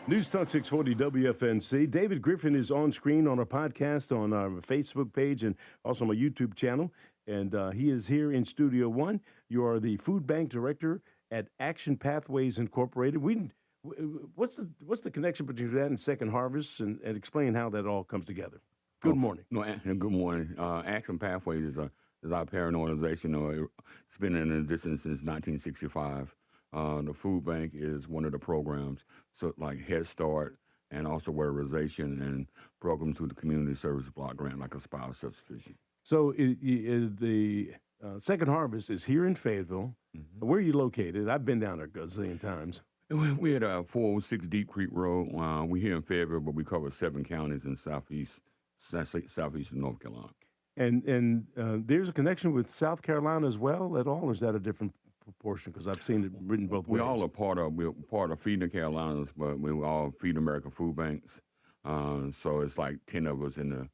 News Talk 640 WFNC. David Griffin is on screen on our podcast on our Facebook page and also my YouTube channel. And he is here in Studio One. You are the Food Bank Director at Action Pathways Incorporated. What's the connection between that and Second Harvest, and explain how that all comes together? Good morning. No, good morning. Action Pathways is our parent organization. It's been in existence since 1965. The food bank is one of the programs, so like Head Start and also weatherization and programs through the community service block grant, like a spouse self-sufficient. So the Second Harvest is here in Fayetteville. Mm-hmm. Where are you located? I've been down there a gazillion times. We're at 406 Deep Creek Road. We're here in Fayetteville, but we cover 7 counties in southeast of North Carolina. And there's a connection with South Carolina as well at all, or is that a different proportion? Because I've seen it written both ways. We're part of Feeding the Carolinas, but we all Feed America Food Banks. So it's like 10 of us in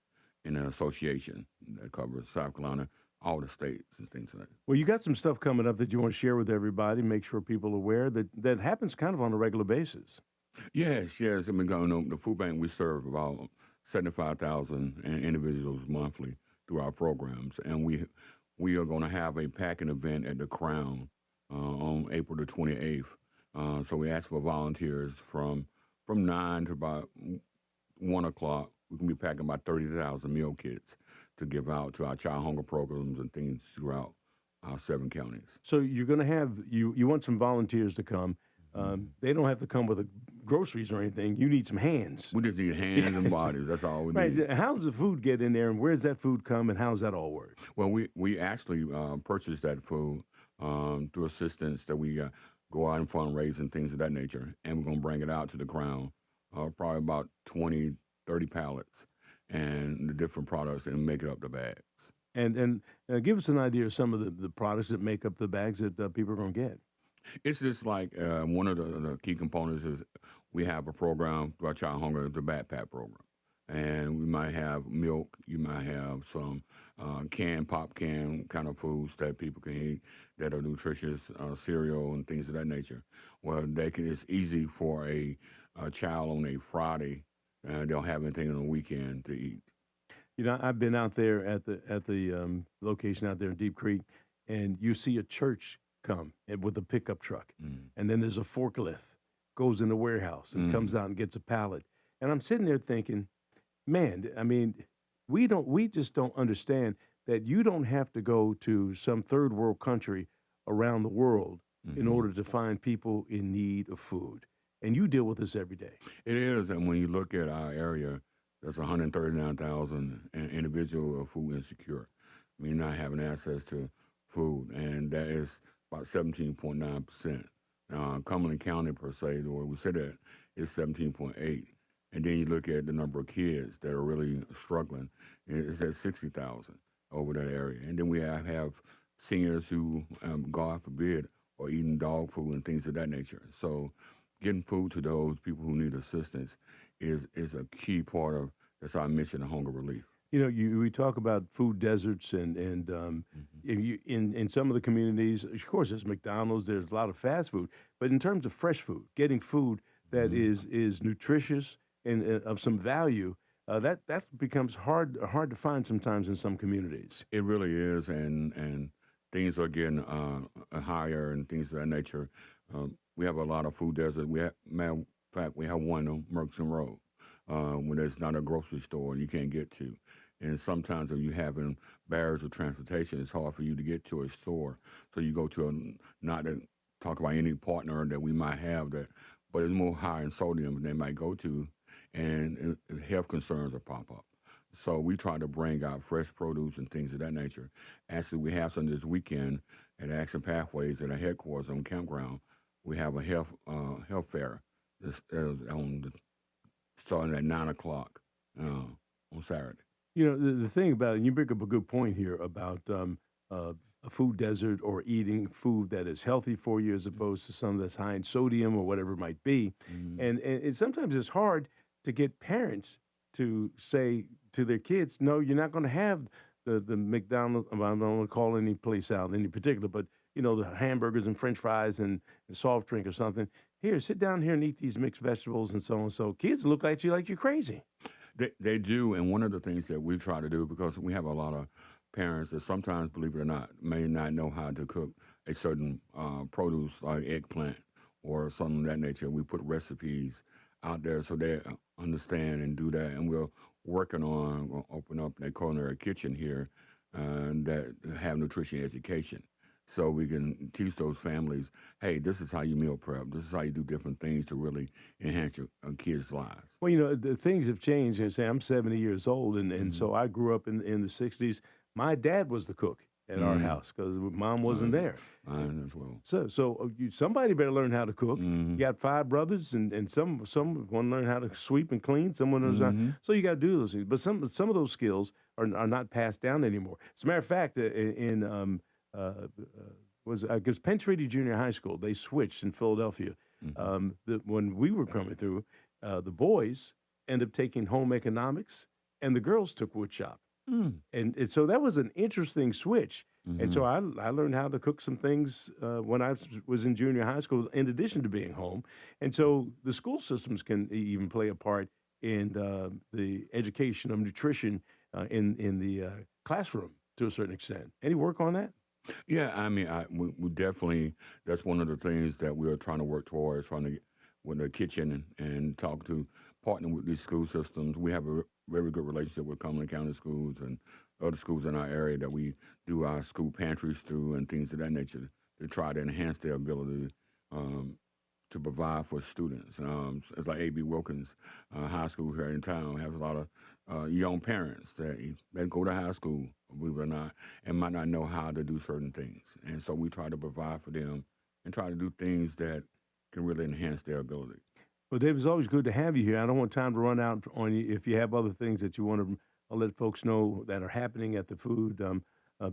the association that covers South Carolina, all the states and things like that. Well, you got some stuff coming up that you want to share with everybody, make sure people are aware that happens kind of on a regular basis. Yes. I mean, the food bank, we serve about 75,000 individuals monthly through our programs, and we are going to have a packing event at the Crown on April the 28th. So we ask for volunteers from 9 to about 1 o'clock. We can be packing about 30,000 meal kits to give out to our child hunger programs and things throughout our 7 counties. So you're going to have you want some volunteers to come. They don't have to come with groceries or anything. You need some hands. We just need hands and bodies. That's all we need. Right. How does the food get in there, and where does that food come, and how does that all work? Well, we actually purchase that food through assistance that we go out and fundraise and things of that nature, and we're going to bring it out to the Crown, probably about 20, 30 pallets, and the different products, and make it up the bags. And give us an idea of some of the products that make up the bags that people are going to get. It's just like one of the key components is we have a program through our child hunger, the backpack program. And we might have milk, you might have some pop can kind of foods that people can eat that are nutritious, cereal and things of that nature. Well, it's easy for a child on a Friday, and they'll have anything on the weekend to eat. You know, I've been out there at the location out there in Deep Creek, and you see a church come with a pickup truck, and then there's a forklift, goes in the warehouse and comes out and gets a pallet. And I'm sitting there thinking, man, I mean, we just don't understand that you don't have to go to some third world country around the world in order to find people in need of food. And you deal with this every day. It is, and when you look at our area, there's 139,000 individuals who are food insecure, I mean, not having access to food, and that is about 17.9%. Cumberland County, per se, where we sit at, is 17.8%. And then you look at the number of kids that are really struggling, it's at 60,000 over that area. And then we have seniors who, God forbid, are eating dog food and things of that nature. So getting food to those people who need assistance is a key part of that's our mission of hunger relief. You know, we talk about food deserts, and in some of the communities, of course, there's McDonald's, there's a lot of fast food, but in terms of fresh food, getting food that is nutritious and of some value, that becomes hard to find sometimes in some communities. It really is, and things are getting higher and things of that nature. We have a lot of food deserts. In fact, we have one on Merkson Road when there's not a grocery store you can't get to. And sometimes if you're having barriers of transportation, it's hard for you to get to a store. So you go to not to talk about any partner that we might have that, but it's more high in sodium than they might go to, and health concerns will pop up. So we try to bring out fresh produce and things of that nature. Actually, we have some this weekend at Action Pathways at our headquarters on campground. We have a health fair starting at 9 o'clock on Saturday. You know, the thing about it, and you bring up a good point here about a food desert or eating food that is healthy for you as opposed to some that's high in sodium or whatever it might be. And sometimes it's hard to get parents to say to their kids, no, you're not going to have the McDonald's. I don't want to call any place out in any particular, but the hamburgers and French fries and soft drink or something. Here, sit down here and eat these mixed vegetables and so on. So kids look at you like you're crazy. They do, and one of the things that we try to do, because we have a lot of parents that sometimes, believe it or not, may not know how to cook a certain produce like eggplant or something of that nature. We put recipes out there so they understand and do that, and we're working on open up a culinary kitchen here that have nutrition education. So we can teach those families, hey, this is how you meal prep. This is how you do different things to really enhance your kids' lives. Well, the things have changed. And say I'm 70 years old, and so I grew up in the 60s. My dad was the cook at our house because mom wasn't there. Mine as well. So somebody better learn how to cook. You got 5 brothers, and some want to learn how to sweep and clean. Someone knows how. So you got to do those things. But some of those skills are not passed down anymore. As a matter of fact, because Penn Treaty Junior High School, they switched in Philadelphia. When we were coming through, the boys ended up taking home economics, and the girls took wood shop. And so that was an interesting switch. And so I learned how to cook some things when I was in junior high school, in addition to being home. And so the school systems can even play a part in the education of nutrition in the classroom to a certain extent. Any work on that? Yeah, I mean, we definitely, that's one of the things that we're trying to work towards, trying to get with the kitchen and talk to, partner with these school systems. We have a very good relationship with Cumberland County schools and other schools in our area that we do our school pantries through and things of that nature to try to enhance their ability to provide for students. It's like A.B. Wilkins High School here in town has a lot of young parents that go to high school, believe it or not, and might not know how to do certain things. And so we try to provide for them and try to do things that can really enhance their ability. Well, Dave, it's always good to have you here. I don't want time to run out on you. If you have other things that you want to let folks know that are happening at the food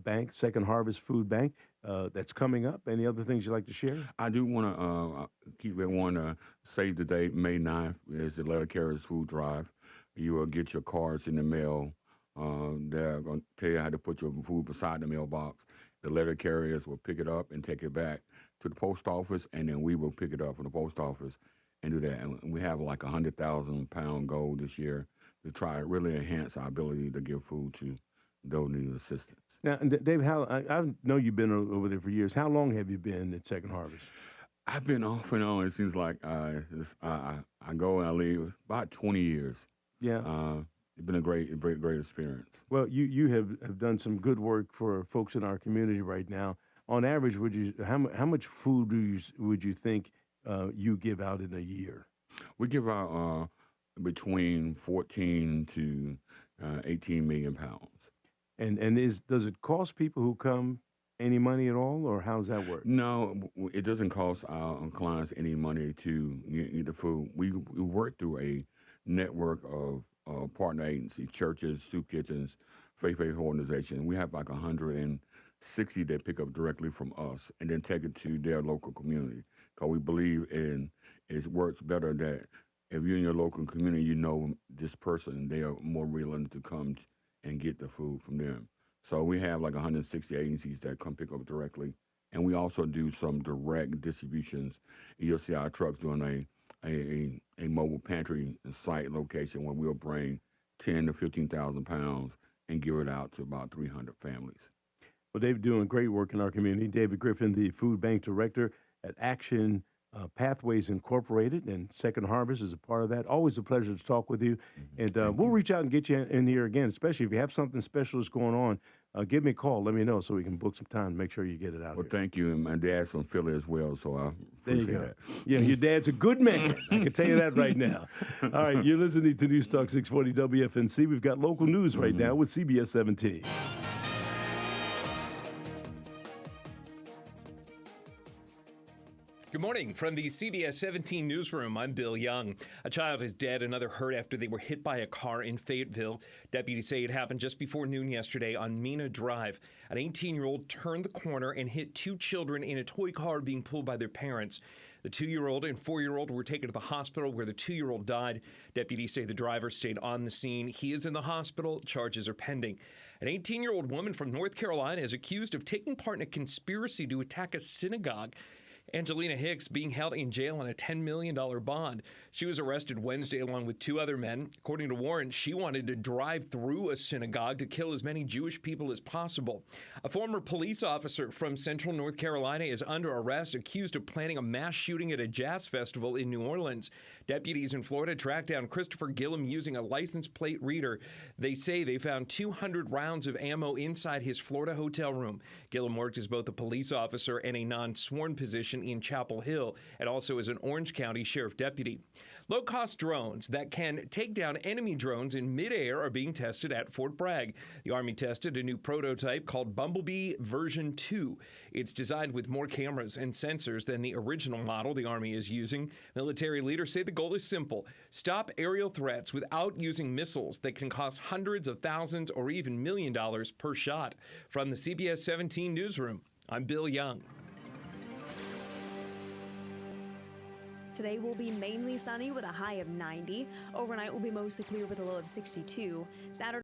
bank, Second Harvest Food Bank, that's coming up. Any other things you'd like to share? I do want to keep everyone save the date. May 9th is the Letter Carriers Food Drive. You will get your cards in the mail. They're going to tell you how to put your food beside the mailbox. The letter carriers will pick it up and take it back to the post office, and then we will pick it up from the post office and do that. And we have like a 100,000-pound goal this year to try to really enhance our ability to give food to those needing assistance. Now, David, I know you've been over there for years. How long have you been at Second Harvest? I've been off and on. It seems like I go and I leave about 20 years. Yeah. It's been a great experience. Well, you have done some good work for folks in our community right now. On average, how much food would you think you give out in a year? We give out between 14 to 18 million pounds. And does it cost people who come any money at all, or how does that work? No, it doesn't cost our clients any money to eat the food. We work through a network of partner agencies, churches, soup kitchens, faith-based organizations. We have like 160 that pick up directly from us and then take it to their local community. Because we believe it works better that if you're in your local community, you know this person, they are more willing to come and get the food from them. So we have like 160 agencies that come pick up directly. And we also do some direct distributions. You'll see our trucks doing a mobile pantry site location where we'll bring 10 to 15,000 pounds and give it out to about 300 families. Well, David, doing great work in our community. David Griffin, the Food Bank Director at Action Pathways Incorporated, and Second Harvest is a part of that. Always a pleasure to talk with you. And we'll reach out and get you in here again, especially if you have something special that's going on. Give me a call. Let me know so we can book some time to make sure you get it out. Well, thank you. And my dad's from Philly as well, so I appreciate that. Yeah, your dad's a good man. I can tell you that right now. All right, you're listening to News Talk 640 WFNC. We've got local news right now with CBS 17. Good morning from the CBS 17 newsroom. I'm Bill Young. A child is dead, another hurt after they were hit by a car in Fayetteville. Deputies say it happened just before noon yesterday on Mena Drive. An 18-year-old turned the corner and hit 2 children in a toy car being pulled by their parents. The 2-year-old and 4-year-old were taken to the hospital where the 2-year-old died. Deputies say the driver stayed on the scene. He is in the hospital. Charges are pending. An 18-year-old woman from North Carolina is accused of taking part in a conspiracy to attack a synagogue. Angelina Hicks being held in jail on a $10 million bond. She was arrested Wednesday along with 2 other men. According to warrants, she wanted to drive through a synagogue to kill as many Jewish people as possible. A former police officer from Central North Carolina is under arrest, accused of planning a mass shooting at a jazz festival in New Orleans. Deputies in Florida tracked down Christopher Gillum using a license plate reader. They say they found 200 rounds of ammo inside his Florida hotel room. Gillum worked as both a police officer and a non-sworn position in Chapel Hill, and also as an Orange County sheriff deputy. Low-cost drones that can take down enemy drones in midair are being tested at Fort Bragg. The Army tested a new prototype called Bumblebee version 2. It's designed with more cameras and sensors than the original model the Army is using. Military leaders say the goal is simple: stop aerial threats without using missiles that can cost hundreds of thousands or even $1 million per shot. From the CBS 17 newsroom, I'm Bill Young. Today will be mainly sunny with a high of 90. Overnight will be mostly clear with a low of 62. Saturday